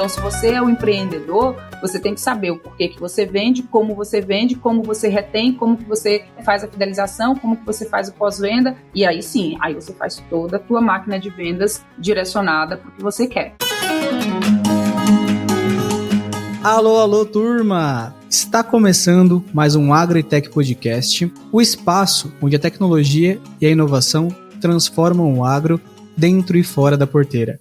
Então, se você é um empreendedor, você tem que saber o porquê que você vende, como você retém, como que você faz a fidelização, como que você faz o pós-venda, e aí sim, aí você faz toda a tua máquina de vendas direcionada para o que você quer. Alô, alô, turma! Está começando mais um AgriTech Podcast, o espaço onde a tecnologia e a inovação transformam o agro dentro e fora da porteira.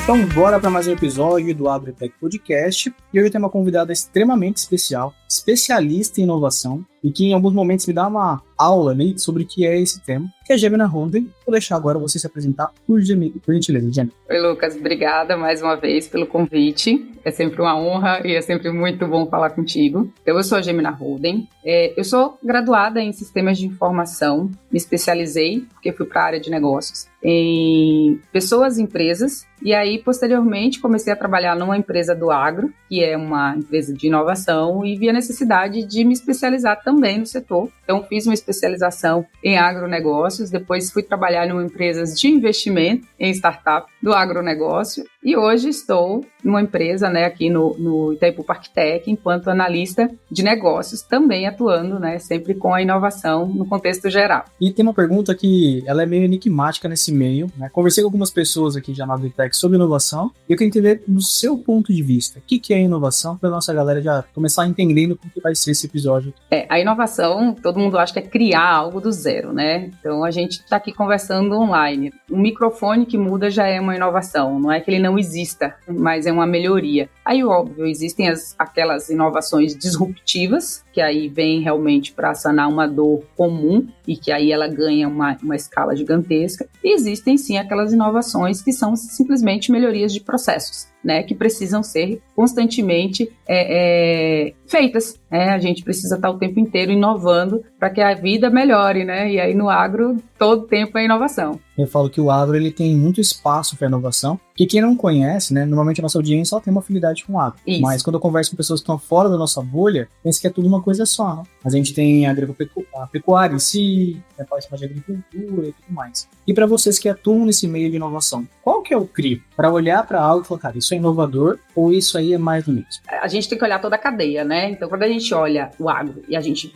Então, bora para mais um episódio do AgriTech Podcast. E hoje eu tenho uma convidada extremamente especial, especialista em inovação, e que em alguns momentos me dá uma aula, né, sobre o que é esse tema, que é Gemina Holden. Vou deixar agora você se apresentar por gentileza, Gemina. Oi, Lucas. Obrigada mais uma vez pelo convite. É sempre uma honra e é sempre muito bom falar contigo. Então, eu sou a Gemina Holden. Eu sou graduada em Sistemas de Informação. Me especializei, porque fui para a área de negócios, em pessoas e empresas. E aí, posteriormente, comecei a trabalhar numa empresa do agro, que é uma empresa de inovação, e vi a necessidade de me especializar também no setor. Então, fiz uma especialização em agronegócios, depois fui trabalhar em empresas de investimento em startup do agronegócio, e hoje estou numa empresa, né, aqui no Itaipu Parktech, enquanto analista de negócios, também atuando, né, sempre com a inovação no contexto geral. E tem uma pergunta que ela é meio enigmática nesse meio, né? Conversei com algumas pessoas aqui já na AgriTech sobre inovação, e eu quero entender do seu ponto de vista, o que é inovação, para a nossa galera já começar entendendo como que vai ser esse episódio. A inovação, todo mundo acha que é criar algo do zero, né? Então, a gente está aqui conversando online. Um microfone que muda já é uma inovação, não é que ele não exista, mas é uma melhoria. Aí, óbvio, existem aquelas inovações disruptivas, que aí vem realmente para sanar uma dor comum e que aí ela ganha uma escala gigantesca. E existem, sim, aquelas inovações que são simplesmente melhorias de processos, né, que precisam ser constantemente feitas. A gente precisa estar o tempo inteiro inovando para que a vida melhore, né? E aí no agro, todo tempo é inovação. Eu falo que o agro ele tem muito espaço para inovação, que quem não conhece, né, normalmente a nossa audiência só tem uma afinidade com o agro. Isso. Mas quando eu converso com pessoas que estão fora da nossa bolha, pensa que é tudo uma coisa só, né? A gente tem a pecuária em si, a parte de agricultura e tudo mais. E para vocês que atuam nesse meio de inovação, qual que é o crivo para olhar para algo e falar, cara, isso é inovador ou isso aí é mais do mesmo? A gente tem que olhar toda a cadeia, né? Então, quando a gente olha o agro e a gente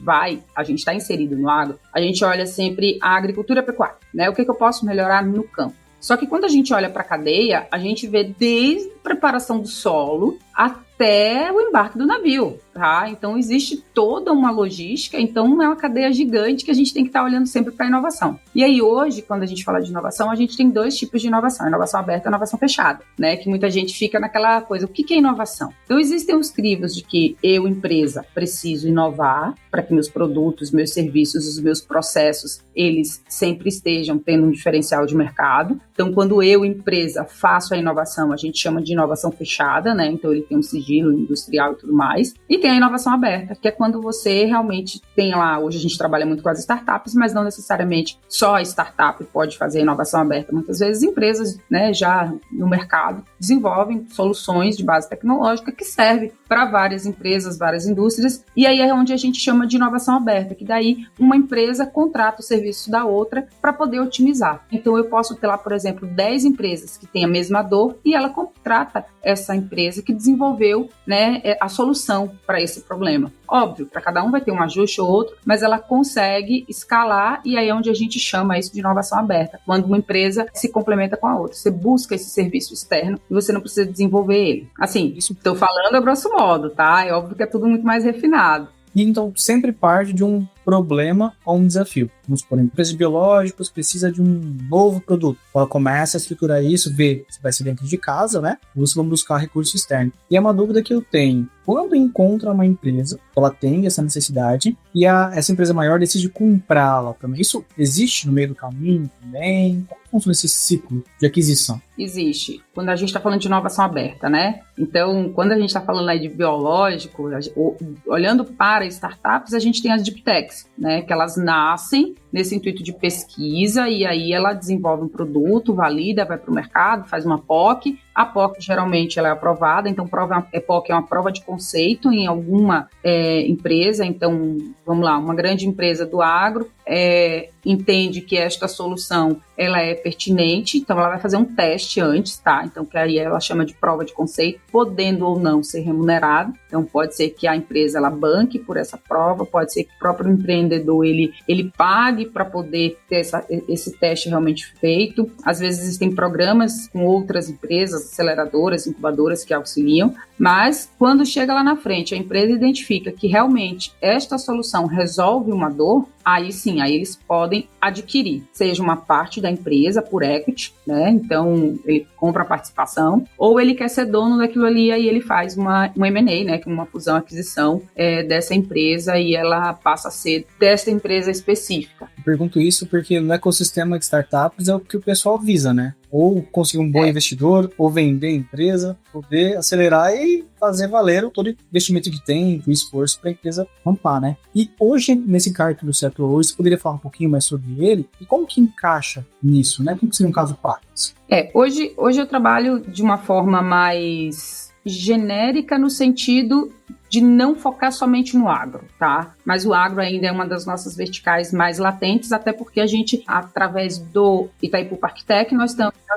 está inserido no agro, a gente olha sempre a agricultura e a pecuária, né? O que eu posso melhorar no campo? Só que quando a gente olha para a cadeia, a gente vê desde a preparação do solo até o embarque do navio, tá? Então, existe toda uma logística, então é uma cadeia gigante que a gente tem que estar olhando sempre para a inovação. E aí, hoje, quando a gente fala de inovação, a gente tem dois tipos de inovação, inovação aberta e inovação fechada, né? Que muita gente fica naquela coisa, o que é inovação? Então, existem os crivos de que eu, empresa, preciso inovar para que meus produtos, meus serviços, os meus processos, eles sempre estejam tendo um diferencial de mercado. Então, quando eu, empresa, faço a inovação, a gente chama de inovação fechada, né? Então, ele tem um sigilo industrial e tudo mais. E tem a inovação aberta, que é quando você realmente tem lá, hoje a gente trabalha muito com as startups, mas não necessariamente só a startup pode fazer a inovação aberta. Muitas vezes empresas, né, já no mercado desenvolvem soluções de base tecnológica que servem para várias empresas, várias indústrias, e aí é onde a gente chama de inovação aberta, que daí uma empresa contrata o serviço da outra para poder otimizar. Então eu posso ter lá, por exemplo, 10 empresas que têm a mesma dor e ela contrata essa empresa que desenvolveu, né, a solução para esse problema. Óbvio, para cada um vai ter um ajuste ou outro, mas ela consegue escalar e aí é onde a gente chama isso de inovação aberta, quando uma empresa se complementa com a outra. Você busca esse serviço externo e você não precisa desenvolver ele. Assim, isso estou falando a grosso modo, tá? É óbvio que é tudo muito mais refinado. E então sempre parte de um problema ou um desafio. Vamos supor, empresas biológicas precisa de um novo produto. Ela começa a estruturar isso, vê se vai ser dentro de casa, né? Ou se vão buscar recurso externo. E é uma dúvida que eu tenho. Quando encontra uma empresa, ela tem essa necessidade e essa empresa maior decide comprá-la também. Isso existe no meio do caminho também? Como funciona esse ciclo de aquisição? Existe. Quando a gente está falando de inovação aberta, né? Então, quando a gente está falando aí de biológico, olhando para startups, a gente tem as deep techs, né? Que elas nascem nesse intuito de pesquisa, e aí ela desenvolve um produto, valida, vai para o mercado, faz uma POC. A POC geralmente ela é aprovada, então POC é uma prova de conceito em alguma empresa. Então, vamos lá, uma grande empresa do agro entende que esta solução ela é pertinente, então ela vai fazer um teste antes, tá? Então, que aí ela chama de prova de conceito, podendo ou não ser remunerado. Então, pode ser que a empresa ela banque por essa prova, pode ser que o próprio empreendedor ele pague para poder ter esse teste realmente feito. Às vezes existem programas com outras empresas, aceleradoras, incubadoras que auxiliam, mas quando chega lá na frente, a empresa identifica que realmente esta solução resolve uma dor, aí sim, aí eles podem adquirir, seja uma parte da empresa por equity, né? Então ele compra a participação, ou ele quer ser dono daquilo ali, aí ele faz uma M&A, né? Que é uma fusão-aquisição dessa empresa, e ela passa a ser dessa empresa específica. Eu pergunto isso porque no ecossistema de startups é o que o pessoal visa, né? Ou conseguir um bom investidor, ou vender a empresa, poder acelerar e fazer valer todo o investimento que tem, o esforço para a empresa rampar, né? E hoje, nesse cargo do você atua hoje, você poderia falar um pouquinho mais sobre ele? E como que encaixa nisso, né? Como que seria um caso prático? Hoje eu trabalho de uma forma mais genérica no sentido de não focar somente no agro, tá? Mas o agro ainda é uma das nossas verticais mais latentes, até porque a gente, através do Itaipu Parktech, nós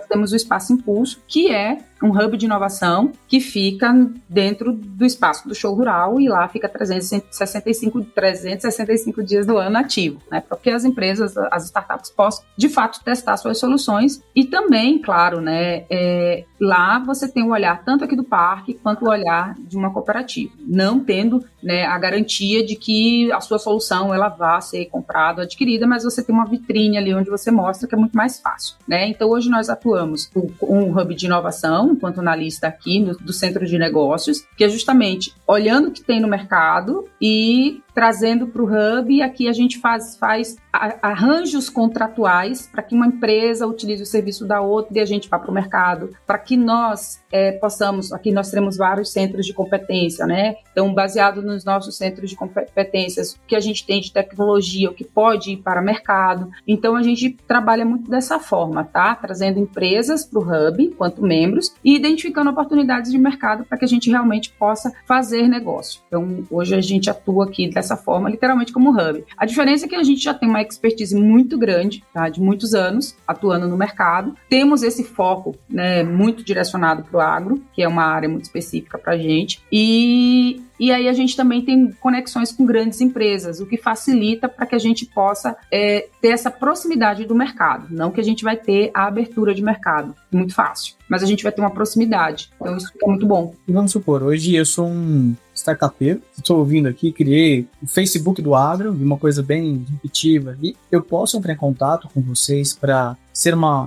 temos o Espaço Impulso, que é um hub de inovação que fica dentro do espaço do show rural, e lá fica 365 dias do ano ativo, né? Para que as empresas, as startups possam, de fato, testar suas soluções. E também, claro, né, lá você tem o olhar tanto aqui do parque quanto o olhar de uma cooperativa, não tendo, né, a garantia de que a sua solução ela vá ser comprada, adquirida, mas você tem uma vitrine ali onde você mostra que é muito mais fácil, né? Então hoje nós atuamos com um hub de inovação, enquanto analista aqui do Centro de Negócios, que é justamente olhando o que tem no mercado e trazendo para o hub, e aqui a gente faz arranjos contratuais para que uma empresa utilize o serviço da outra e a gente vá para o mercado, para que nós possamos, aqui nós temos vários centros de competência, né? Então, baseado nos nossos centros de competências, o que a gente tem de tecnologia, o que pode ir para o mercado. Então, a gente trabalha muito dessa forma, tá? Trazendo empresas para o hub, enquanto membros, e identificando oportunidades de mercado para que a gente realmente possa fazer negócio. Então, hoje a gente atua aqui dessa forma, literalmente como hub. A diferença é que a gente já tem uma expertise muito grande, tá? De muitos anos atuando no mercado. Temos esse foco, né, muito direcionado para o agro, que é uma área muito específica para a gente. E aí a gente também tem conexões com grandes empresas, o que facilita para que a gente possa ter essa proximidade do mercado. Não que a gente vai ter a abertura de mercado, muito fácil, mas a gente vai ter uma proximidade. Então isso é muito bom. E vamos supor, hoje eu sou um startupeiro, estou ouvindo aqui, criei o Facebook do Agro, uma coisa bem intuitiva ali. Eu posso entrar em contato com vocês para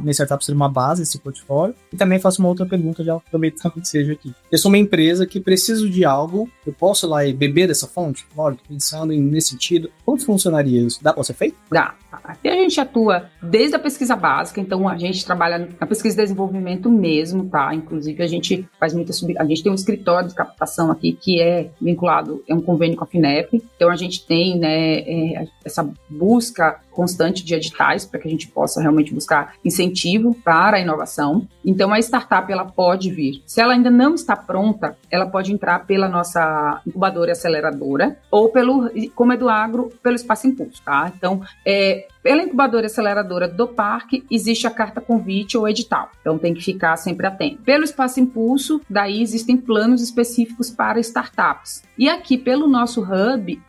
minha startup ser uma base desse portfólio? E também faço uma outra pergunta, já aproveitando que seja aqui. Eu sou uma empresa que preciso de algo, eu posso ir lá e beber dessa fonte? Olha, pensando nesse sentido, como funcionaria isso? Dá para ser feito? Dá. Aqui a gente atua desde a pesquisa básica, então a gente trabalha na pesquisa e desenvolvimento mesmo, tá? Inclusive a gente faz a gente tem um escritório de captação aqui que é vinculado, é um convênio com a FINEP, então a gente tem, né, essa busca constante de editais para que a gente possa realmente buscar incentivo para a inovação. Então a startup ela pode vir. Se ela ainda não está pronta, ela pode entrar pela nossa incubadora e aceleradora ou como é do agro, pelo Espaço Impulso, tá? Então, pela incubadora e aceleradora do parque, existe a carta convite ou edital. Então, tem que ficar sempre atento. Pelo Espaço Impulso, daí existem planos específicos para startups. E aqui, pelo nosso hub,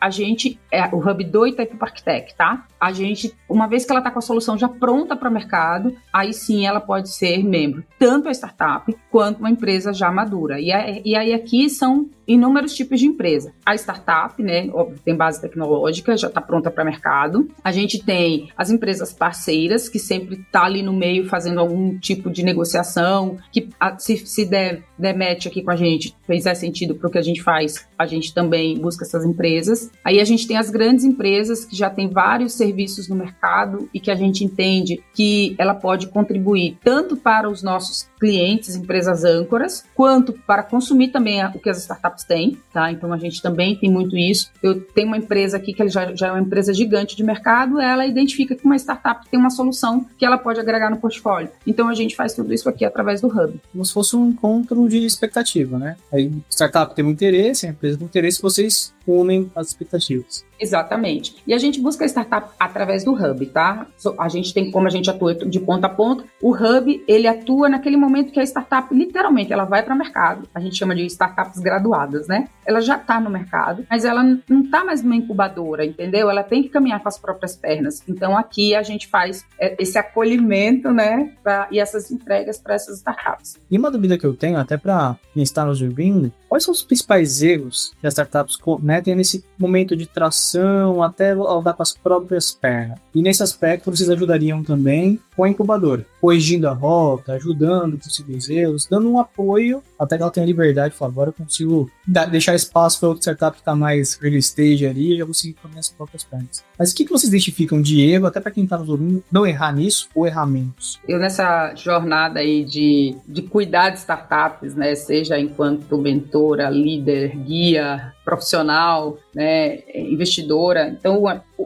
o hub do Itaipu Parktech, tá? A gente, uma vez que ela está com a solução já pronta para o mercado, aí sim ela pode ser membro, tanto a startup quanto uma empresa já madura. E aí aqui são inúmeros tipos de empresa. A startup, né, óbvio, tem base tecnológica, já está pronta para o mercado. A gente tem as empresas parceiras, que sempre está ali no meio fazendo algum tipo de negociação, que se der match aqui com a gente, fizer sentido para o que a gente faz, a gente também busca essas empresas. Aí a gente tem as grandes empresas que já têm vários serviços no mercado e que a gente entende que ela pode contribuir tanto para os nossos clientes, empresas âncoras, quanto para consumir também o que as startups têm, tá? Então a gente também tem muito isso. Eu tenho uma empresa aqui que já é uma empresa gigante de mercado, ela identifica que uma startup tem uma solução que ela pode agregar no portfólio. Então a gente faz tudo isso aqui através do Hub. Como se fosse um encontro de expectativa, né? Aí startup tem um interesse, a empresa tem um interesse, vocês unem as expectativas. Exatamente. E a gente busca a startup através do Hub, tá? A gente tem, como a gente atua de ponta a ponta, o Hub, ele atua naquele momento que a startup, literalmente, ela vai para o mercado. A gente chama de startups graduadas, né? Ela já está no mercado, mas ela não está mais numa incubadora, entendeu? Ela tem que caminhar com as próprias pernas. Então, aqui a gente faz esse acolhimento, né? E essas entregas para essas startups. E uma dúvida que eu tenho, até para quem está nos ouvindo, quais são os principais erros que as startups cometem nesse momento de tração, até andar com as próprias pernas? E nesse aspecto, vocês ajudariam também com a incubadora, corrigindo a rota, ajudando possíveis erros, dando um apoio, até que ela tenha liberdade, por favor, eu consigo deixar espaço para outra startup que está mais early stage ali, e já consigo com as minhas próprias pernas. Mas o que vocês identificam de erro, até para quem está nos ouvindo, não errar nisso ou errar menos? Eu nessa jornada aí de cuidar de startups, né, seja enquanto mentora, líder, guia, profissional, né, investidora, então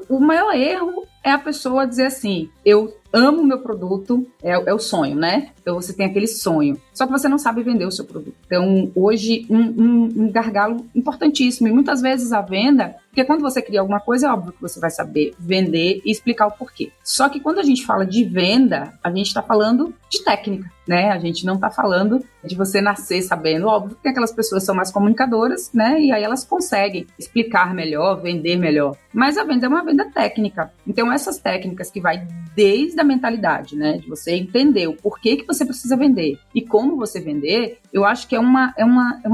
o maior erro é a pessoa dizer assim, eu amo o meu produto, é o sonho, né? Então você tem aquele sonho, só que você não sabe vender o seu produto. Então hoje um gargalo importantíssimo, e muitas vezes a venda, porque quando você cria alguma coisa é óbvio que você vai saber vender e explicar o porquê. Só que quando a gente fala de venda, a gente está falando de técnica, né? A gente não está falando de você nascer sabendo. Óbvio que aquelas pessoas são mais comunicadoras, né? E aí elas conseguem explicar melhor, vender melhor. Mas a venda é uma venda técnica. Então essas técnicas que vai desde a mentalidade, né? De você entender o porquê que você precisa vender e como você vender, eu acho que é uma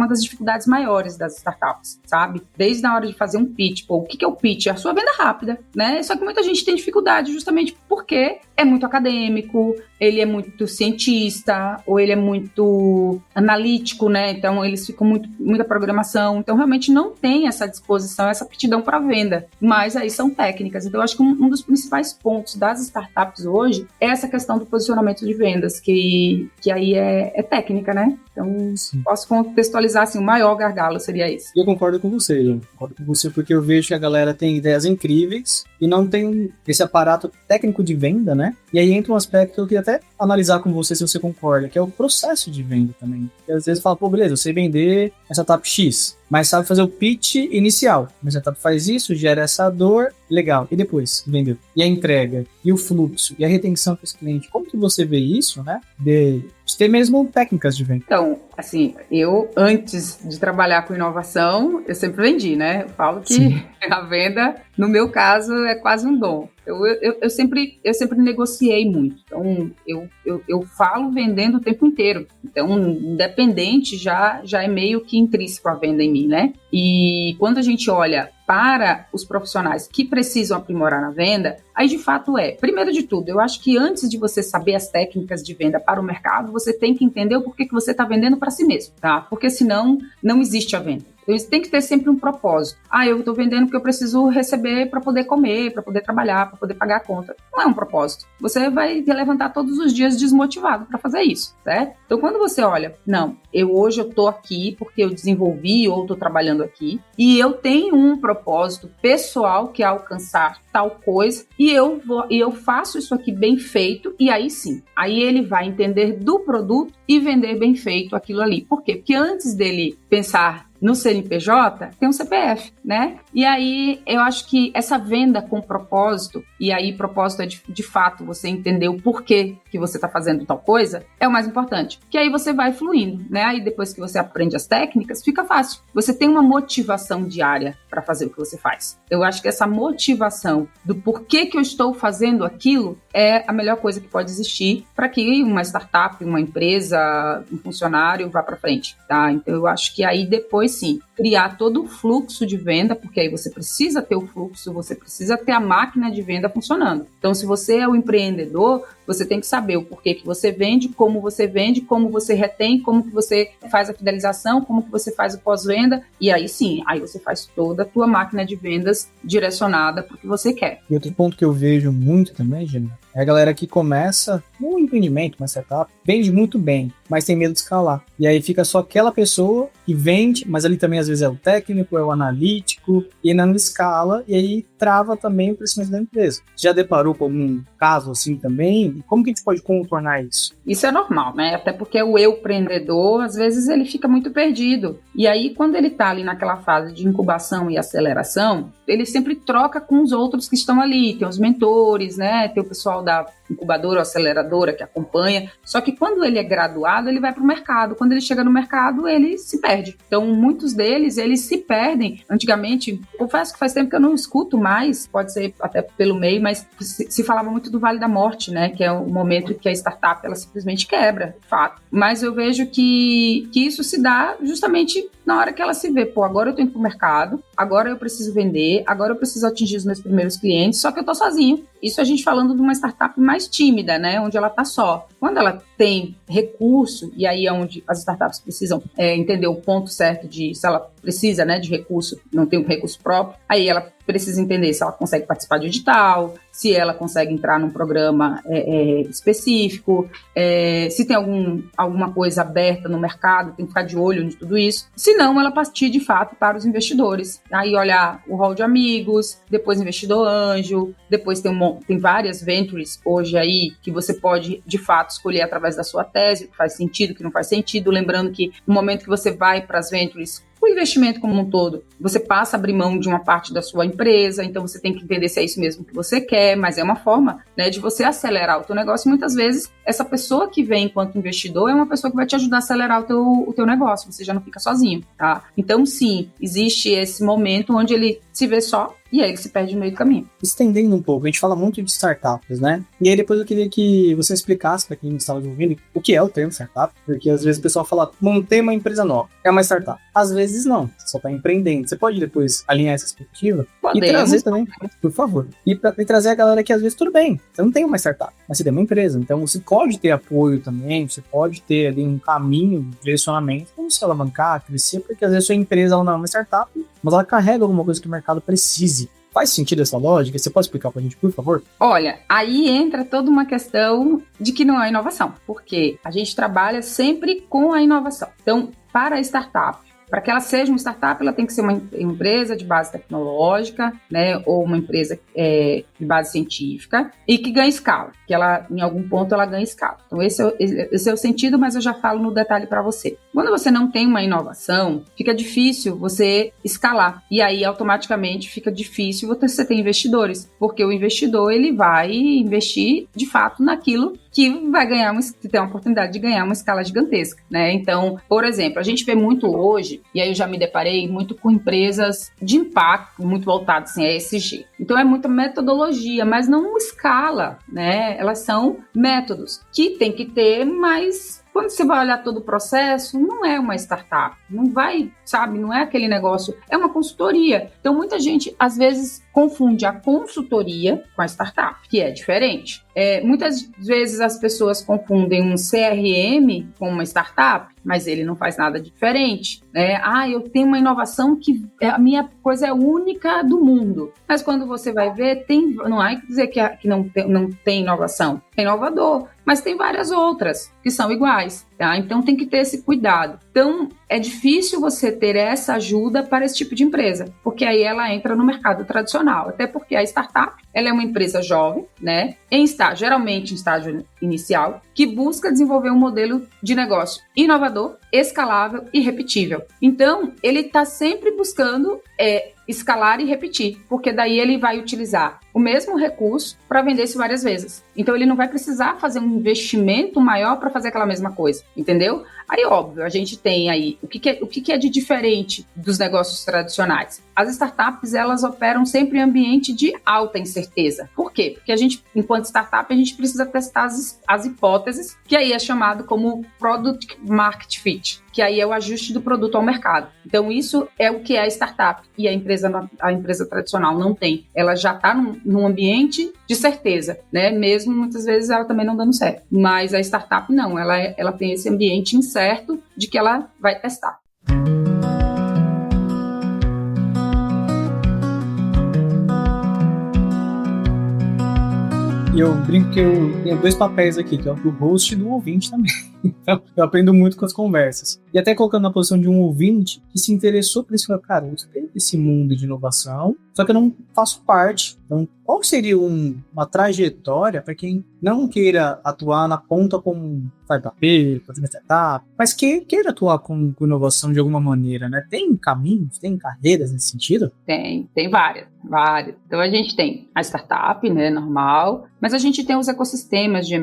das dificuldades maiores das startups, sabe? Desde a hora de fazer um pitch. Pô, o que é o pitch? É a sua venda rápida, né? Só que muita gente tem dificuldade justamente porque é muito acadêmico, ele é muito cientista, ou ele é muito analítico, né? Então, eles ficam muita programação. Então, realmente não tem essa disposição, essa aptidão para venda. Mas aí são técnicas. Então, eu acho que um dos principais pontos das startups hoje é essa questão do posicionamento de vendas, que aí é técnica, né? Então, sim, posso contextualizar assim, o maior gargalo seria esse. Eu concordo com você, João. Concordo com você porque eu vejo que a galera tem ideias incríveis e não tem esse aparato técnico de venda, né? E aí entra um aspecto que eu queria até analisar com você se você concorda, que é o processo de venda também. Porque às vezes fala, pô, beleza, eu sei vender essa startup X, mas sabe fazer o pitch inicial. A startup faz isso, gera essa dor, legal. E depois, vendeu. E a entrega, e o fluxo, e a retenção com esse cliente. Como que você vê isso, né? De ter mesmo técnicas de venda. Então, assim, eu antes de trabalhar com inovação, eu sempre vendi, né? Eu falo que sim, a venda, no meu caso, é quase um dom. Eu sempre negociei muito. Então, eu falo vendendo o tempo inteiro. Então, independente já é meio que intrínseco a venda em mim, né? E quando a gente olha para os profissionais que precisam aprimorar na venda, aí de fato primeiro de tudo, eu acho que antes de você saber as técnicas de venda para o mercado, você tem que entender o porquê que você está vendendo para si mesmo, tá? Porque senão não existe a venda. Então, tem que ter sempre um propósito. Eu estou vendendo porque eu preciso receber para poder comer, para poder trabalhar, para poder pagar a conta. Não é um propósito. Você vai levantar todos os dias desmotivado para fazer isso, certo? Então, quando você olha, não, hoje eu estou aqui porque eu desenvolvi ou estou trabalhando aqui e eu tenho um propósito pessoal que é alcançar tal coisa e eu faço isso aqui bem feito e aí sim, aí ele vai entender do produto e vender bem feito aquilo ali. Por quê? Porque antes dele pensar no CNPJ, tem um CPF, né? E aí, eu acho que essa venda com propósito, e aí propósito é de fato você entender o porquê que você está fazendo tal coisa, é o mais importante. Que aí você vai fluindo, né? Aí depois que você aprende as técnicas, fica fácil. Você tem uma motivação diária para fazer o que você faz. Eu acho que essa motivação do porquê que eu estou fazendo aquilo é a melhor coisa que pode existir para que uma startup, uma empresa, um funcionário vá para frente, tá? Então, eu acho que aí depois sim, criar todo o fluxo de venda, porque aí você precisa ter o fluxo, você precisa ter a máquina de venda funcionando. Então, se você é o empreendedor, Você tem que saber o porquê que você vende, como você retém, como que você faz a fidelização, como que você faz o pós-venda, e aí sim, aí você faz toda a tua máquina de vendas direcionada para o que você quer. E outro ponto que eu vejo muito também, Gina, é a galera que começa um empreendimento, uma startup, vende muito bem, mas tem medo de escalar. E aí fica só aquela pessoa que vende, mas ali também às vezes é o técnico, é o analítico, e não escala, e aí trava também o crescimento da empresa. Já deparou com algum caso assim também? E como que a gente pode contornar isso? Isso é normal, né? Até porque o eu empreendedor, às vezes, ele fica muito perdido. E aí, quando ele está ali naquela fase de incubação e aceleração, ele sempre troca com os outros que estão ali. Tem os mentores, né? Tem o pessoal da incubadora ou aceleradora que acompanha. Só que quando ele é graduado, ele vai para o mercado. Quando ele chega no mercado, ele se perde. Então, muitos deles, eles se perdem. Antigamente, confesso que faz tempo que eu não escuto mais, pode ser até pelo meio, mas se falava muito do Vale da Morte, né? Que é o momento que a startup, ela simplesmente quebra, de fato. Mas eu vejo que isso se dá justamente na hora que ela se vê, pô, agora eu tenho que ir pro mercado, agora eu preciso vender, agora eu preciso atingir os meus primeiros clientes, só que eu tô sozinho. Isso a gente falando de uma startup mais tímida, né, onde ela tá só. Quando ela tem recurso, e aí é onde as startups precisam entender o ponto certo de se ela precisa, né, de recurso, não tem um recurso próprio, aí ela precisa entender se ela consegue participar de edital, se ela consegue entrar num programa específico, se tem alguma coisa aberta no mercado, tem que ficar de olho em tudo isso. Se não, ela partir de fato para os investidores. Aí olhar o hall de amigos, depois investidor anjo, depois tem várias ventures hoje aí que você pode de fato escolher através da sua tese, o que faz sentido, o que não faz sentido. Lembrando que no momento que você vai para as ventures, o investimento como um todo, você passa a abrir mão de uma parte da sua empresa, então você tem que entender se é isso mesmo que você quer, mas é uma forma, né, de você acelerar o teu negócio. E muitas vezes, essa pessoa que vem enquanto investidor é uma pessoa que vai te ajudar a acelerar o teu negócio, você já não fica sozinho, tá? Então, sim, existe esse momento onde ele se vê só, e aí ele se perde no meio do caminho. Estendendo um pouco, a gente fala muito de startups, né? E aí depois eu queria que você explicasse para quem não estava ouvindo o que é o termo startup, porque às vezes o pessoal fala, montei uma empresa nova, é uma startup. Às vezes não, você só está empreendendo. Você pode depois alinhar essa perspectiva e trazer também, por favor, e trazer a galera que às vezes tudo bem, você não tem uma startup, mas você tem uma empresa, então você pode ter apoio também, você pode ter ali um caminho, um direcionamento, como se alavancar, crescer, porque às vezes a sua empresa ela não é uma startup, mas ela carrega alguma coisa que o mercado precise. Faz sentido essa lógica? Você pode explicar pra gente, por favor? Olha, aí entra toda uma questão de que não é inovação, porque a gente trabalha sempre com a inovação. Então, para a startup, para que ela seja uma startup, ela tem que ser uma empresa de base tecnológica, né, ou uma empresa de base científica e que ganhe escala, que ela, em algum ponto, ela ganhe escala. Então, esse é o sentido, mas eu já falo no detalhe para você. Quando você não tem uma inovação, fica difícil você escalar e aí, automaticamente, fica difícil você ter investidores, porque o investidor, ele vai investir, de fato, naquilo que vai ganhar, que tem a oportunidade de ganhar uma escala gigantesca, né? Então, por exemplo, a gente vê muito hoje, e aí eu já me deparei muito com empresas de impacto, muito voltadas assim, a ESG. Então, é muita metodologia, mas não escala, né? Elas são métodos que tem que ter, mas quando você vai olhar todo o processo, não é uma startup, não vai, sabe, não é aquele negócio, é uma consultoria. Então, muita gente, às vezes, confunde a consultoria com a startup, que é diferente. Muitas vezes as pessoas confundem um CRM com uma startup, mas ele não faz nada diferente, né? Eu tenho uma inovação que a minha coisa é única do mundo. Mas quando você vai ver, não é dizer que não tem inovação. É inovador, mas tem várias outras que são iguais, tá? Então tem que ter esse cuidado. Então é difícil você ter essa ajuda para esse tipo de empresa, porque aí ela entra no mercado tradicional, até porque a startup, ela é uma empresa jovem, né? Geralmente em estágio inicial, que busca desenvolver um modelo de negócio inovador, escalável e repetível. Então, ele está sempre buscando escalar e repetir, porque daí ele vai utilizar o mesmo recurso para vender isso várias vezes. Então, ele não vai precisar fazer um investimento maior para fazer aquela mesma coisa, entendeu? Aí, óbvio, a gente tem aí o que é de diferente dos negócios tradicionais. As startups, elas operam sempre em ambiente de alta incerteza. Por quê? Porque a gente, enquanto startup, a gente precisa testar as hipóteses, que aí é chamado como Product Market Fit, que aí é o ajuste do produto ao mercado. Então, isso é o que é a startup, e a empresa tradicional não tem. Ela já está num ambiente de certeza, né? Mesmo, muitas vezes, ela também não dando certo. Mas a startup não, ela tem esse ambiente incerto de que ela vai testar. E eu brinco que eu tenho 2 papéis aqui, que é o do host e do ouvinte também. Então, eu aprendo muito com as conversas. E até colocando na posição de um ouvinte que se interessou por isso, cara, eu gostei desse mundo de inovação, só que eu não faço parte. Então, qual seria uma trajetória para quem não queira atuar na ponta como startup, fazendo startup, mas que queira atuar com inovação de alguma maneira, né? Tem caminhos, tem carreiras nesse sentido? Tem várias. Então, a gente tem a startup, né, normal, mas a gente tem os ecossistemas de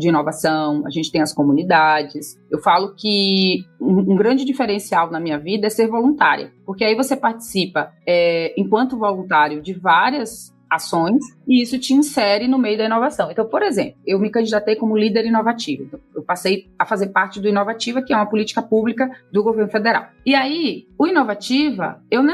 inovação, a gente tem as comunidades. Eu falo que um grande diferencial na minha vida é ser voluntária, porque aí você participa, enquanto voluntário, de várias ações, e isso te insere no meio da inovação. Então, por exemplo, eu me candidatei como líder inovativo. Então, eu passei a fazer parte do Inovativa, que é uma política pública do governo federal. E aí, o Inovativa, eu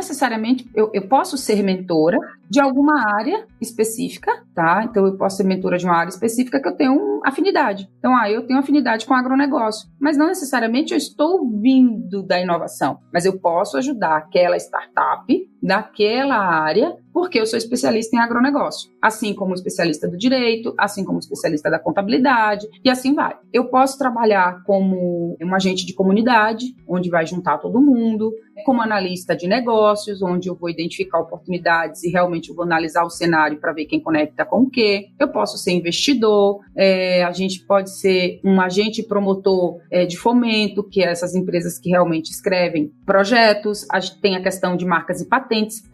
posso ser mentora de alguma área específica, tá? Então, eu posso ser mentora de uma área específica que eu tenho afinidade. Então, eu tenho afinidade com agronegócio, mas não necessariamente eu estou vindo da inovação, mas eu posso ajudar aquela startup daquela área, porque eu sou especialista em agronegócio, assim como especialista do direito, assim como especialista da contabilidade, e assim vai. Eu posso trabalhar como um agente de comunidade, onde vai juntar todo mundo, como analista de negócios, onde eu vou identificar oportunidades e realmente eu vou analisar o cenário para ver quem conecta com o quê. Eu posso ser investidor, a gente pode ser um agente promotor de fomento, que é essas empresas que realmente escrevem projetos. A gente tem a questão de marcas e patentes, que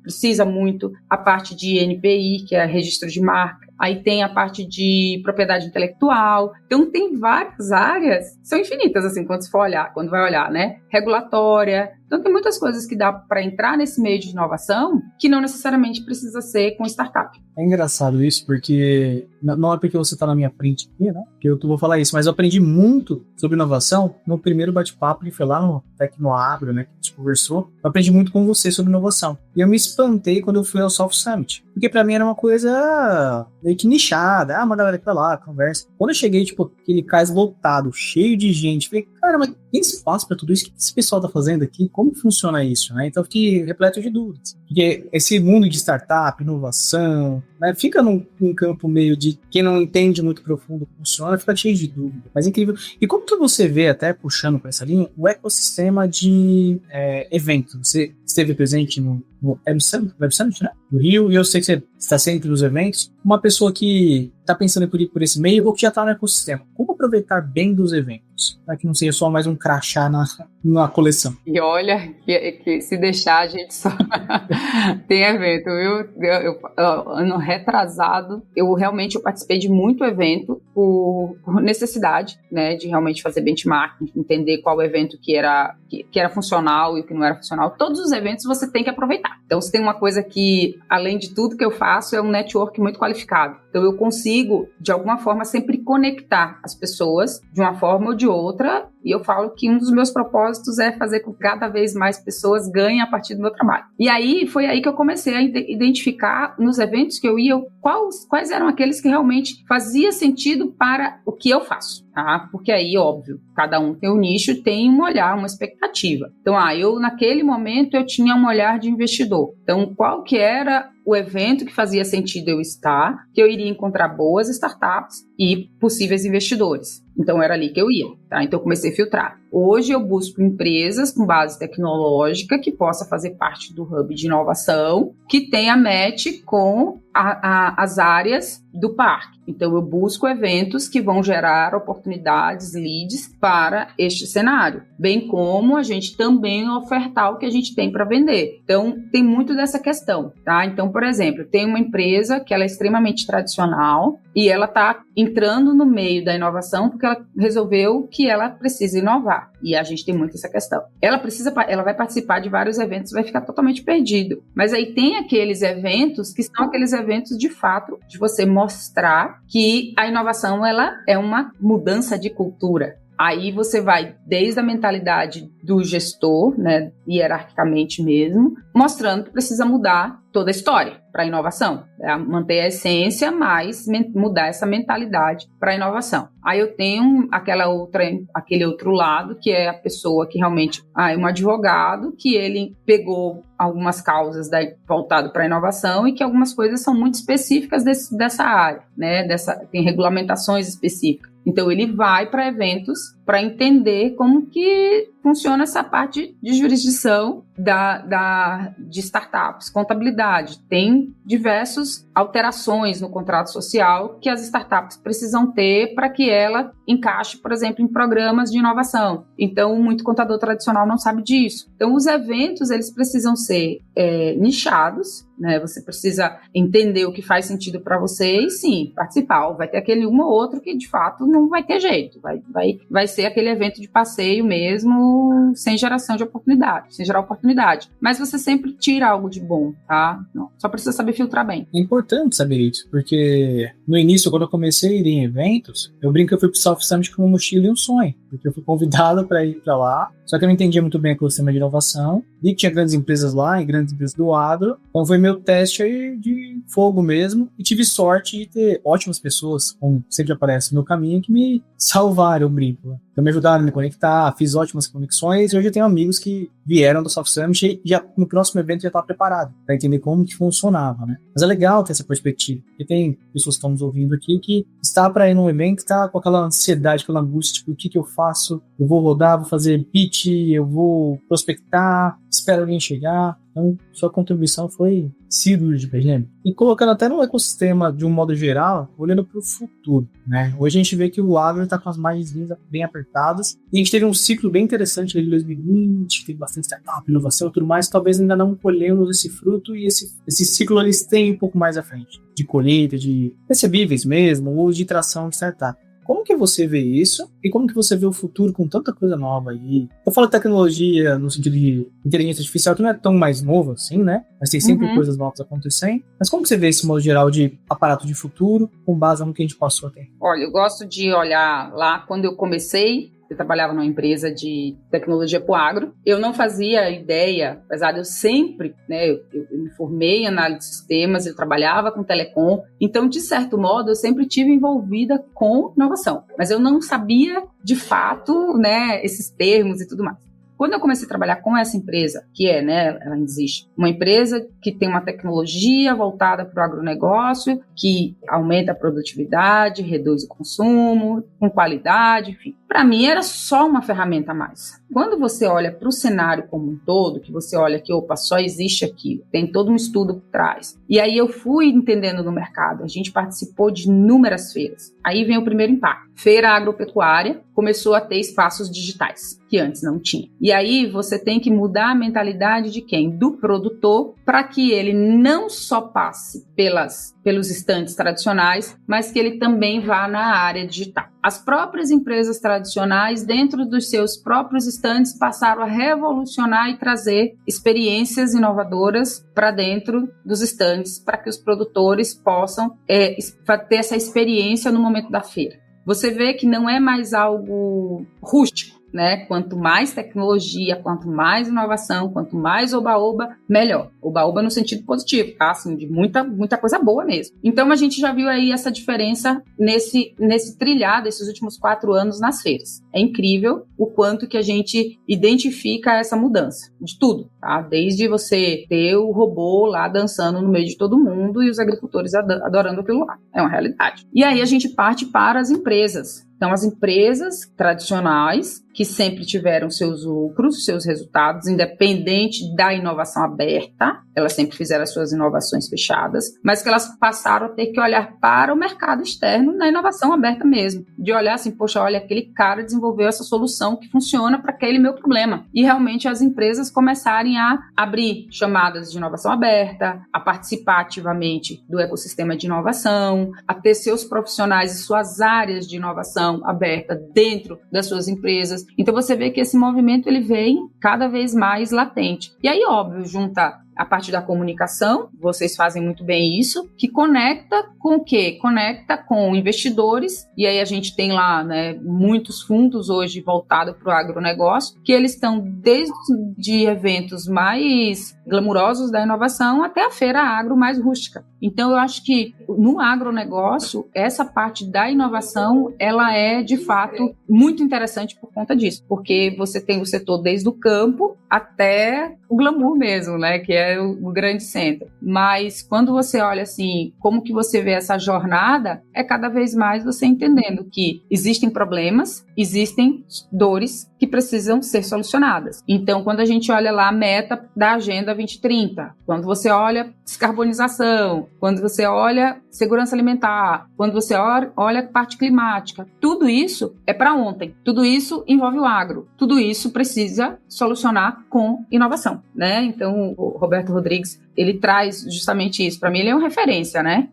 precisa muito, a parte de NPI, que é registro de marca. Aí tem a parte de propriedade intelectual. Então, tem várias áreas, são infinitas, assim, quando vai olhar, né? Regulatória. Então, tem muitas coisas que dá para entrar nesse meio de inovação que não necessariamente precisa ser com startup. É engraçado isso, porque não é porque você está na minha print aqui, né? Que eu vou falar isso, mas eu aprendi muito sobre inovação no primeiro bate-papo que foi lá no Tecnoagro, né? Que a gente conversou. Eu aprendi muito com você sobre inovação. E eu me espantei quando eu fui ao Soft Summit. Porque para mim era uma coisa meio que nichada. Manda a galera pra lá, conversa. Quando eu cheguei, aquele cais lotado, cheio de gente, falei, cara, mas tem espaço para tudo isso? O que esse pessoal tá fazendo aqui? Como funciona isso, né? Então eu fiquei repleto de dúvidas. Porque esse mundo de startup, inovação, né, fica num campo meio de quem não entende muito profundo como funciona, fica cheio de dúvida. Mas é incrível. E como que você vê, até puxando para essa linha, o ecossistema de eventos? Você esteve presente no Web Summit, né? Do Rio, e eu sei que você está sempre nos eventos. Uma pessoa que está pensando em ir por esse meio ou que já está no ecossistema, como aproveitar bem dos eventos? Para que não seja só mais um crachá na coleção. E olha, que se deixar, a gente só tem evento, viu? Ano retrasado, eu participei de muito evento por necessidade, né? De realmente fazer benchmark, entender qual evento que era funcional e o que não era funcional. Todos os eventos você tem que aproveitar. Então, se tem uma coisa que, além de tudo que eu faço, é um network muito qualificado. Então, eu consigo, de alguma forma, sempre conectar as pessoas de uma forma ou de outra, e eu falo que um dos meus propósitos é fazer com que cada vez mais pessoas ganhem a partir do meu trabalho. E aí, foi aí que eu comecei a identificar nos eventos que eu ia, quais eram aqueles que realmente fazia sentido para o que eu faço, tá? Porque aí, óbvio, cada um tem um nicho, tem um olhar, uma expectativa. Então, naquele momento, eu tinha um olhar de investidor. Então, qual que era o evento que fazia sentido eu estar, que eu iria encontrar boas startups e possíveis investidores. Então, era ali que eu ia, tá? Então, eu comecei a filtrar. Hoje eu busco empresas com base tecnológica que possa fazer parte do hub de inovação, que tenha match com as áreas do parque. Então, eu busco eventos que vão gerar oportunidades, leads para este cenário, bem como a gente também ofertar o que a gente tem para vender. Então, tem muito dessa questão, tá? Então, por exemplo, tem uma empresa que ela é extremamente tradicional e ela está entrando no meio da inovação porque ela resolveu que ela precisa inovar. E a gente tem muito essa questão. Ela vai participar de vários eventos, vai ficar totalmente perdido. Mas aí tem aqueles eventos que são aqueles eventos de fato, de você mostrar que a inovação ela é uma mudança de cultura. Aí você vai desde a mentalidade do gestor, né, hierarquicamente mesmo, mostrando que precisa mudar toda a história para a inovação. Manter a essência, mas mudar essa mentalidade para a inovação. Aí eu tenho aquele outro lado, que é a pessoa que realmente é um advogado, que ele pegou algumas causas voltado para a inovação e que algumas coisas são muito específicas dessa área, né? Tem regulamentações específicas. Então, ele vai para eventos para entender como que funciona essa parte de jurisdição de startups, contabilidade. Tem diversas alterações no contrato social que as startups precisam ter para que ela encaixe, por exemplo, em programas de inovação. Então, muito contador tradicional não sabe disso. Então, os eventos, eles precisam ser nichados, né? Você precisa entender o que faz sentido para você e, sim, participar. Vai ter aquele um ou outro que, de fato, não vai ter jeito. Vai ser aquele evento de passeio mesmo, sem geração de oportunidade, sem gerar oportunidade. Mas você sempre tira algo de bom, tá? Não, só precisa saber filtrar bem. É importante saber isso, porque no início, quando eu comecei a ir em eventos, eu brinco que eu fui pro South Summit com uma mochila e um sonho, porque eu fui convidado para ir para lá, só que eu não entendia muito bem o sistema de inovação, vi que tinha grandes empresas lá e grandes empresas do agro, então foi meu teste aí de fogo mesmo, e tive sorte de ter ótimas pessoas, como sempre aparece no meu caminho, que me salvaram, eu brinco, né? Então me ajudaram a me conectar, fiz ótimas conexões, e hoje eu tenho amigos que vieram do South Summit e já, no próximo evento já estava preparado para entender como que funcionava, né? Mas é legal ter essa perspectiva, porque tem pessoas que estão nos ouvindo aqui que está para ir num evento, está com aquela ansiedade, aquela angústia, tipo, o que eu faço? Eu vou rodar, vou fazer pitch, eu vou prospectar, espero alguém chegar. Então, sua contribuição foi cirúrgica, gente. E colocando até no ecossistema de um modo geral, olhando para o futuro, né? Hoje a gente vê que o agro está com as margens bem apertadas. E a gente teve um ciclo bem interessante ali em 2020, teve bastante startup, inovação e tudo mais. Talvez ainda não colhemos esse fruto e esse ciclo eles têm um pouco mais à frente. De colheita, de recebíveis mesmo, ou de tração de startup. Como que você vê isso? E como que você vê o futuro com tanta coisa nova aí? Eu falo de tecnologia no sentido de inteligência artificial, que não é tão mais novo assim, né? Mas tem sempre coisas novas acontecendo. Mas como que você vê esse modo geral de aparato de futuro com base no que a gente passou até? Olha, eu gosto de olhar lá quando eu comecei. Eu trabalhava numa empresa de tecnologia para o agro. Eu não fazia ideia, apesar de eu sempre, né, eu me formei em análise de sistemas, eu trabalhava com telecom. Então, de certo modo, eu sempre estive envolvida com inovação. Mas eu não sabia, de fato, né, esses termos e tudo mais. Quando eu comecei a trabalhar com essa empresa, que ela existe, uma empresa que tem uma tecnologia voltada para o agronegócio, que aumenta a produtividade, reduz o consumo, com qualidade, enfim. Para mim era só uma ferramenta a mais. Quando você olha para o cenário como um todo, que você olha que, só existe aquilo, tem todo um estudo por trás. E aí eu fui entendendo no mercado, a gente participou de inúmeras feiras. Aí vem o primeiro impacto. Feira agropecuária começou a ter espaços digitais, que antes não tinha. E aí você tem que mudar a mentalidade de quem? Do produtor, para que ele não só passe pelos estandes tradicionais, mas que ele também vá na área digital. As próprias empresas tradicionais, dentro dos seus próprios estandes, passaram a revolucionar e trazer experiências inovadoras para dentro dos estandes, para que os produtores possam ter essa experiência no momento da feira. Você vê que não é mais algo rústico, né? Quanto mais tecnologia, quanto mais inovação, quanto mais oba-oba, melhor. Oba-oba no sentido positivo, tá? Assim, de muita coisa boa mesmo. Então, a gente já viu aí essa diferença nesse trilhar desses últimos 4 anos nas feiras. É incrível o quanto que a gente identifica essa mudança de tudo, tá? Desde você ter o robô lá dançando no meio de todo mundo e os agricultores adorando aquilo lá. É uma realidade. E aí a gente parte para as empresas. Então, as empresas tradicionais, que sempre tiveram seus lucros, seus resultados, independente da inovação aberta, elas sempre fizeram as suas inovações fechadas, mas que elas passaram a ter que olhar para o mercado externo na inovação aberta mesmo, de olhar assim, poxa, olha, aquele cara desenvolveu essa solução que funciona para aquele meu problema. E realmente as empresas começarem a abrir chamadas de inovação aberta, a participar ativamente do ecossistema de inovação, a ter seus profissionais e suas áreas de inovação aberta dentro das suas empresas. Então você vê que esse movimento ele vem cada vez mais latente. E aí, óbvio, junta a parte da comunicação, vocês fazem muito bem isso, que conecta com o quê? Conecta com investidores, e aí a gente tem lá, né, muitos fundos hoje voltados para o agronegócio, que eles estão desde eventos mais glamurosos da inovação até a feira agro mais rústica. Então eu acho que no agronegócio, essa parte da inovação, ela é de fato muito interessante por conta disso, porque você tem o setor desde o campo até o glamour mesmo, né, que é o grande centro. Mas quando você olha assim, como que você vê essa jornada, é cada vez mais você entendendo que existem problemas, existem dores que precisam ser solucionadas. Então, quando a gente olha lá a meta da Agenda 2030, quando você olha descarbonização, quando você olha segurança alimentar, quando você olha parte climática, tudo isso é para ontem, tudo isso envolve o agro, tudo isso precisa solucionar com inovação, né? Então, o Roberto Rodrigues, ele traz justamente isso. Para mim, ele é uma referência, né?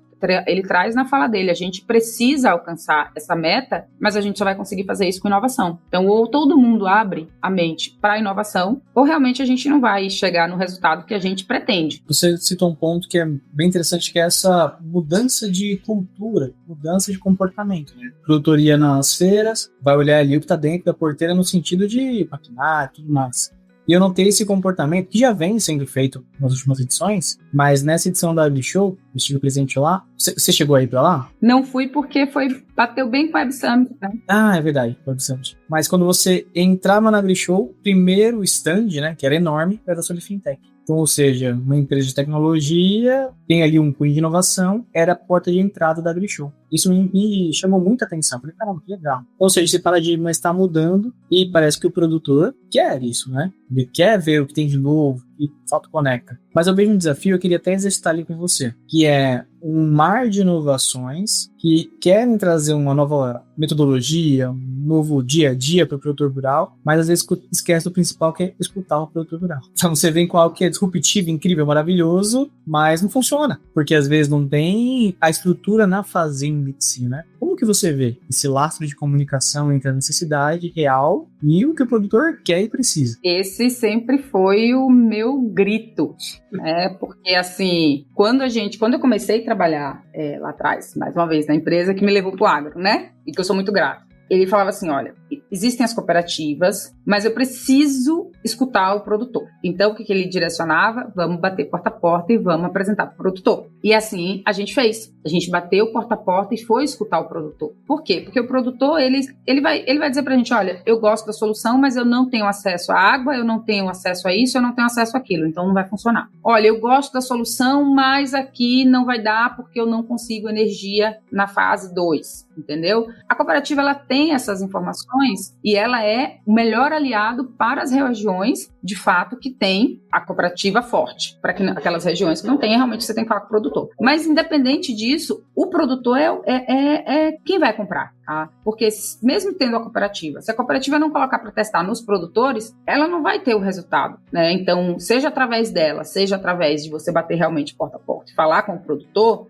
Ele traz na fala dele, a gente precisa alcançar essa meta, mas a gente só vai conseguir fazer isso com inovação. Então, ou todo mundo abre a mente para a inovação, ou realmente a gente não vai chegar no resultado que a gente pretende. Você citou um ponto que é bem interessante, que é essa mudança de cultura, mudança de comportamento, né? A produtoria nas feiras vai olhar ali o que está dentro da porteira no sentido de maquinário e tudo mais. E eu notei esse comportamento, que já vem sendo feito nas últimas edições, mas nessa edição da AgriShow, eu estive presente lá. Você chegou aí pra lá? Não fui porque bateu bem com o Web Summit, né? Ah, é verdade, Web Summit. Mas quando você entrava na AgriShow, primeiro stand, né, que era enorme, era da Solifintech. Então, ou seja, uma empresa de tecnologia, tem ali um cunho de inovação, era a porta de entrada da AgriShow. Isso me chamou muita atenção. Falei, caramba, que legal. Ou seja, esse paradigma está mudando e parece que o produtor quer isso, né? Ele quer ver o que tem de novo e falta conecta. Mas eu vejo um desafio, eu queria até exercitar ali com você, que é um mar de inovações que querem trazer uma nova metodologia, um novo dia a dia para o produtor rural, mas às vezes esquece do principal, que é escutar o produtor rural. Então você vem com algo que é disruptivo, incrível, maravilhoso, mas não funciona, porque às vezes não tem a estrutura na fazenda em si, né? Como que você vê esse lastro de comunicação entre a necessidade real e o que o produtor quer e precisa? Esse sempre foi o meu grito, né? Porque assim, quando eu comecei a trabalhar lá atrás, mais uma vez, na empresa que me levou pro agro, né? E que eu sou muito grato. Ele falava assim, olha, existem as cooperativas, mas eu preciso escutar o produtor. Então, o que ele direcionava? Vamos bater porta a porta e vamos apresentar para o produtor. E assim a gente fez. A gente bateu porta a porta e foi escutar o produtor. Por quê? Porque o produtor, ele vai dizer para a gente, olha, eu gosto da solução, mas eu não tenho acesso à água, eu não tenho acesso a isso, eu não tenho acesso àquilo, então não vai funcionar. Olha, eu gosto da solução, mas aqui não vai dar porque eu não consigo energia na fase 2, entendeu? A cooperativa, ela tem essas informações e ela é o melhor aliado para as regiões, de fato, que tem a cooperativa forte. Para aquelas regiões que não tem, realmente você tem que falar com o produtor. Mas, independente disso, o produtor é quem vai comprar, tá? Porque mesmo tendo a cooperativa, se a cooperativa não colocar para testar nos produtores, ela não vai ter o resultado, né? Então, seja através dela, seja através de você bater realmente porta a porta e falar com o produtor,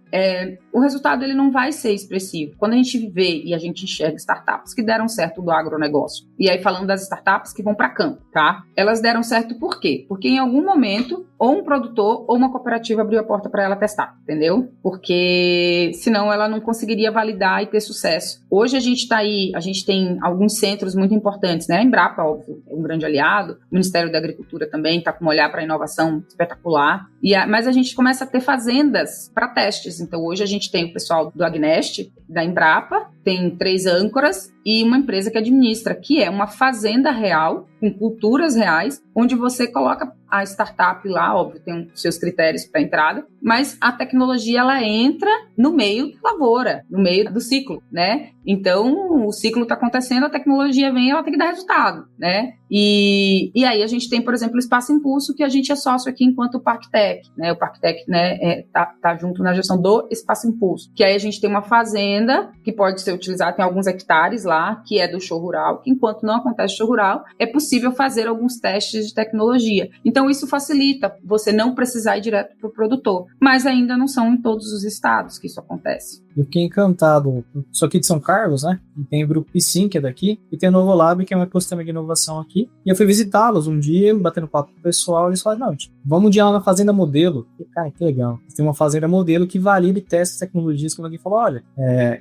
o resultado ele não vai ser expressivo. Quando a gente vê e a gente enxerga startups que deram certo do agronegócio, e aí falando das startups que vão para campo, tá? Elas deram certo por quê? Porque em algum momento, ou um produtor ou uma cooperativa abriu a porta para ela testar, entendeu? Porque senão ela não conseguiria validar e ter sucesso. Hoje a gente está aí, a gente tem alguns centros muito importantes, né? A Embrapa, óbvio, é um grande aliado, o Ministério da Agricultura também está com um olhar para a inovação espetacular, mas a gente começa a ter fazendas para testes. Então hoje a gente tem o pessoal do Agnest, da Embrapa, tem 3 âncoras e uma empresa que administra, que é uma fazenda real, com culturas reais, onde você coloca a startup lá, óbvio, tem os seus critérios para entrada, mas a tecnologia, ela entra no meio da lavoura, no meio do ciclo, né? Então, o ciclo está acontecendo, a tecnologia vem, ela tem que dar resultado, né? E aí a gente tem, por exemplo, o Espaço Impulso, que a gente é sócio aqui enquanto Parktech, né? O Parktech, né, tá junto na gestão do Espaço Impulso, que aí a gente tem uma fazenda que pode ser utilizada, tem alguns hectares lá, que é do show rural, que enquanto não acontece show rural, é possível fazer alguns testes de tecnologia. Então, isso facilita você não precisar ir direto para o produtor, mas ainda não são em todos os estados que isso acontece. Eu fiquei encantado. Sou aqui de São Carlos, né? E tem o Grupo P5, que é daqui, e tem o Novo Lab, que é um ecossistema de inovação aqui. E eu fui visitá-los um dia, batendo papo com o pessoal, e eles falaram, não, vamos um dia lá na Fazenda Modelo. E, cara, que legal. Tem uma Fazenda Modelo que valida e testa tecnologias, quando alguém falou, olha,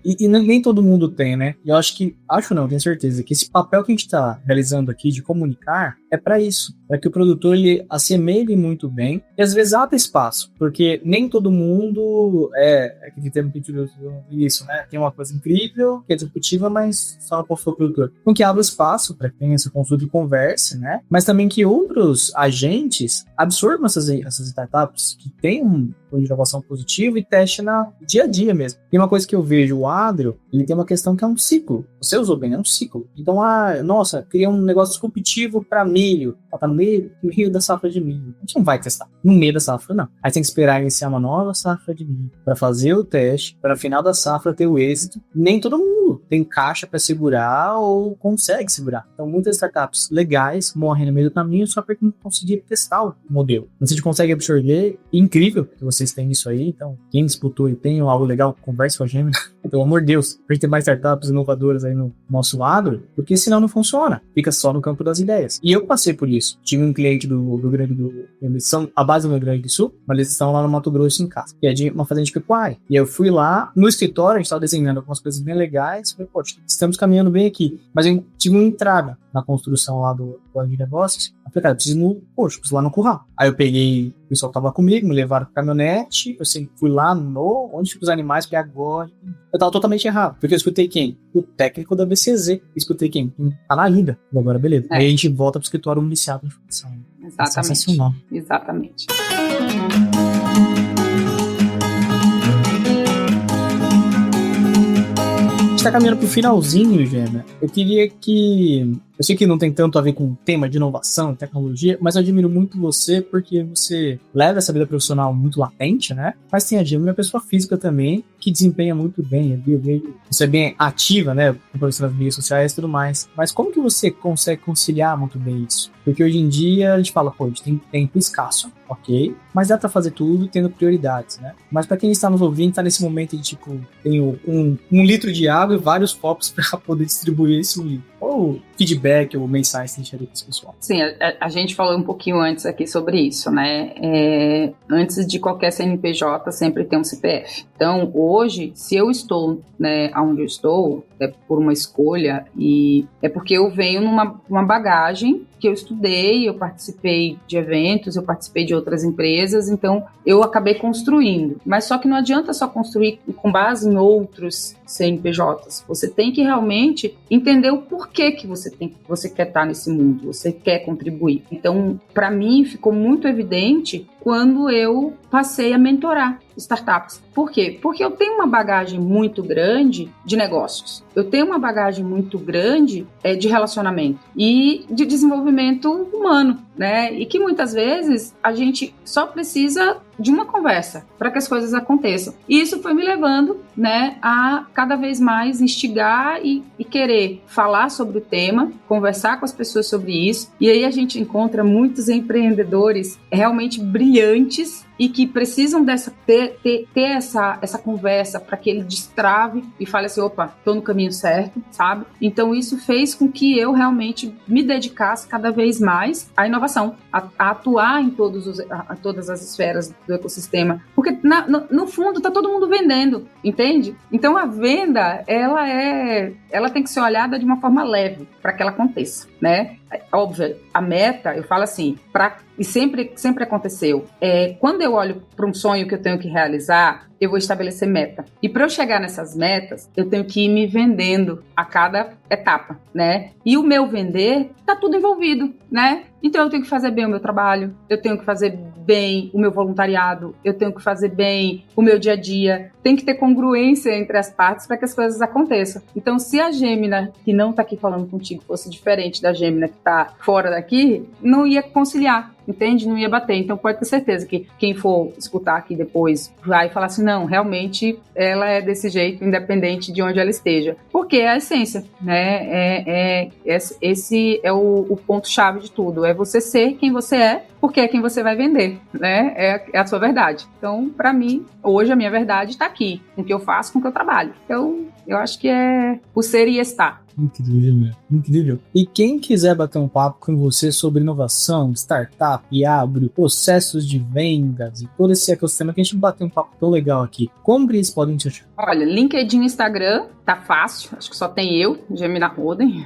e nem todo mundo tem, né? E eu tenho certeza, que esse papel que a gente tá realizando aqui de comunicar é para isso, para que o produtor ele assemelhe muito bem e às vezes abre espaço, porque nem todo mundo aquele termo que a gente usou isso, né? Tem uma coisa incrível, que é disruptiva, mas só para o produtor. Então que abra espaço para que tenha essa consulta e conversa, né? Mas também que outros agentes absorvam essas startups que têm um de inovação positiva e teste na dia a dia mesmo. E uma coisa que eu vejo, o agro, ele tem uma questão que é um ciclo. Você usou bem, é um ciclo. Então, cria um negócio disruptivo para milho. Tá no meio da safra de milho. A gente não vai testar. No meio da safra, não. Aí tem que esperar iniciar uma nova safra de milho para fazer o teste, para no final da safra ter o êxito. Nem todo mundo tem caixa para segurar ou consegue segurar. Então, muitas startups legais morrem no meio do caminho só porque não conseguiram testar o modelo. Não sei se consegue absorver. Incrível que vocês têm isso aí. Então, quem disputou e tem algo legal, converse com a Gemini. Pelo amor de Deus, pra gente ter mais startups inovadoras aí no nosso agro, porque senão não funciona. Fica só no campo das ideias. E eu passei por isso. Tive um cliente do Rio Grande do Sul, eles são a base do Rio Grande do Sul, mas eles estão lá no Mato Grosso em casa, que é de uma fazenda de pecuária. E eu fui lá, no escritório, a gente estava desenhando algumas coisas bem legais, falei, poxa, estamos caminhando bem aqui. Mas eu tive uma entrada na construção lá do plano de negócios. Eu falei, cara, preciso lá no curral. Aí eu peguei, o pessoal tava comigo, me levaram pro caminhonete, eu fui lá onde ficam os animais, porque agora eu tava totalmente errado. Porque eu escutei quem? O técnico da BCZ. Escutei quem? Tá na linda. Agora, beleza. Aí a gente volta pro escritório municial de informação. Exatamente. É sensacional. Exatamente. Tá caminhando pro finalzinho, Gêmea. Eu queria que... Eu sei que não tem tanto a ver com o tema de inovação, tecnologia, mas eu admiro muito você porque você leva essa vida profissional muito latente, né? Mas tem a Gêmea, uma pessoa física também, que desempenha muito bem. Eu vejo você é bem ativa, né? Nas mídias sociais e tudo mais. Mas como que você consegue conciliar muito bem isso? Porque hoje em dia a gente fala, pô, a gente tem tempo escasso, ok? Mas dá pra fazer tudo tendo prioridades, né? Mas pra quem está nos ouvindo, tá nesse momento de, tipo, tenho um litro de água e vários copos pra poder distribuir esse 1 litro. Ou feedback ou mensagem que você com esse pessoal? Sim, a gente falou um pouquinho antes aqui sobre isso, né? Antes de qualquer CNPJ, sempre tem um CPF. Então, hoje, se eu estou, né, onde eu estou, é por uma escolha, e é porque eu venho numa bagagem que eu estudei, eu participei de eventos, eu participei de outras empresas, então eu acabei construindo. Mas só que não adianta só construir com base em outros CNPJs. Você tem que realmente entender o porquê que você quer estar nesse mundo, você quer contribuir. Então, para mim, ficou muito evidente quando eu passei a mentorar startups. Por quê? Porque eu tenho uma bagagem muito grande de negócios. Eu tenho uma bagagem muito grande de relacionamento e de desenvolvimento humano, né? E que muitas vezes a gente só precisa de uma conversa para que as coisas aconteçam. E isso foi me levando, né, a cada vez mais instigar e querer falar sobre o tema, conversar com as pessoas sobre isso. E aí a gente encontra muitos empreendedores realmente brilhantes e que precisam ter essa conversa para que ele destrave e fale assim, opa, estou no caminho certo, sabe? Então isso fez com que eu realmente me dedicasse cada vez mais à inovação, a atuar em todas as esferas do ecossistema, porque no fundo está todo mundo vendendo, entende? Então a venda, ela tem que ser olhada de uma forma leve para que ela aconteça, né? Óbvio, a meta, eu falo assim, e sempre aconteceu, quando eu olho para um sonho que eu tenho que realizar, eu vou estabelecer meta. E para eu chegar nessas metas, eu tenho que ir me vendendo a cada etapa, né? E o meu vender tá tudo envolvido, né? Então eu tenho que fazer bem o meu trabalho, eu tenho que fazer bem o meu voluntariado, eu tenho que fazer bem o meu dia a dia, tem que ter congruência entre as partes para que as coisas aconteçam. Então, se a Gêmina, que não está aqui falando contigo, fosse diferente da Gêmina que está fora daqui, não ia conciliar, entende? Não ia bater. Então, pode ter certeza que quem for escutar aqui depois vai falar assim, não, realmente ela é desse jeito, independente de onde ela esteja. Porque é a essência, né? Esse é o ponto-chave de tudo. É você ser quem você é, porque é quem você vai vender, né? É a sua verdade. Então, para mim, hoje a minha verdade está aqui, com o que eu faço, com o que eu trabalho. Então, eu acho que é o ser e estar. Incrível, incrível. E quem quiser bater um papo com você sobre inovação, startup, Abrio, processos de vendas e todo esse ecossistema que a gente bateu um papo tão legal aqui, como que eles podem te achar? Olha, LinkedIn e Instagram tá fácil, acho que só tem eu, Gemina Roden.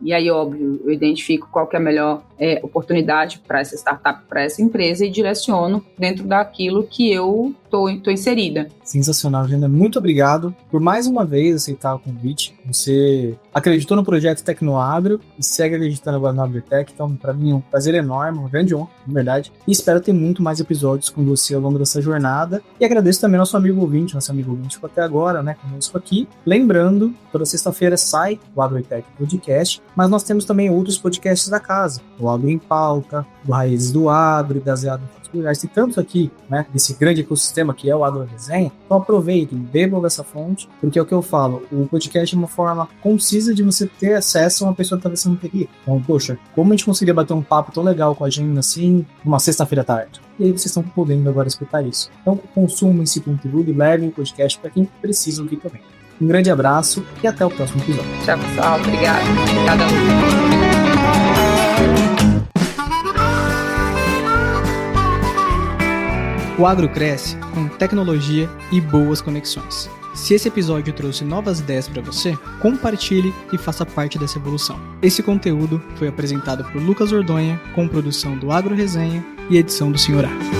E aí, óbvio, eu identifico qual que é a melhor oportunidade para essa startup, para essa empresa e direciono dentro daquilo que eu tô inserida. Sensacional, Gina. Muito obrigado por mais uma vez aceitar o convite. Você acreditou no projeto Tecnoabrio e segue acreditando agora no AbrioTech. Então, para mim é um prazer enorme, uma grande honra, na verdade. E espero ter muito mais episódios com você ao longo dessa jornada. E agradeço também ao nosso amigo ouvinte que ficou até agora, né, conosco aqui. Lembrando, toda sexta-feira sai o AbrioTech Podcast, mas nós temos também outros podcasts da casa. O Abrio em Pauta, o Raízes do Abrio, baseado em lugares. Tem tanto aqui, né, desse grande ecossistema que é o Agro Resenha. Então aproveitem, bebam dessa fonte, porque é o que eu falo, o podcast é uma forma concisa de você ter acesso a uma pessoa que talvez você não teria. Então, poxa, como a gente conseguiria bater um papo tão legal com a gente assim, numa sexta-feira à tarde? E aí vocês estão podendo agora escutar isso. Então consumam esse conteúdo e levem o podcast para quem precisa ouvir também. Um grande abraço e até o próximo episódio. Tchau, pessoal. Obrigada. Obrigada, Lu. O agro cresce com tecnologia e boas conexões. Se esse episódio trouxe novas ideias para você, compartilhe e faça parte dessa evolução. Esse conteúdo foi apresentado por Lucas Ordonha, com produção do Agro Resenha e edição do Sr. A.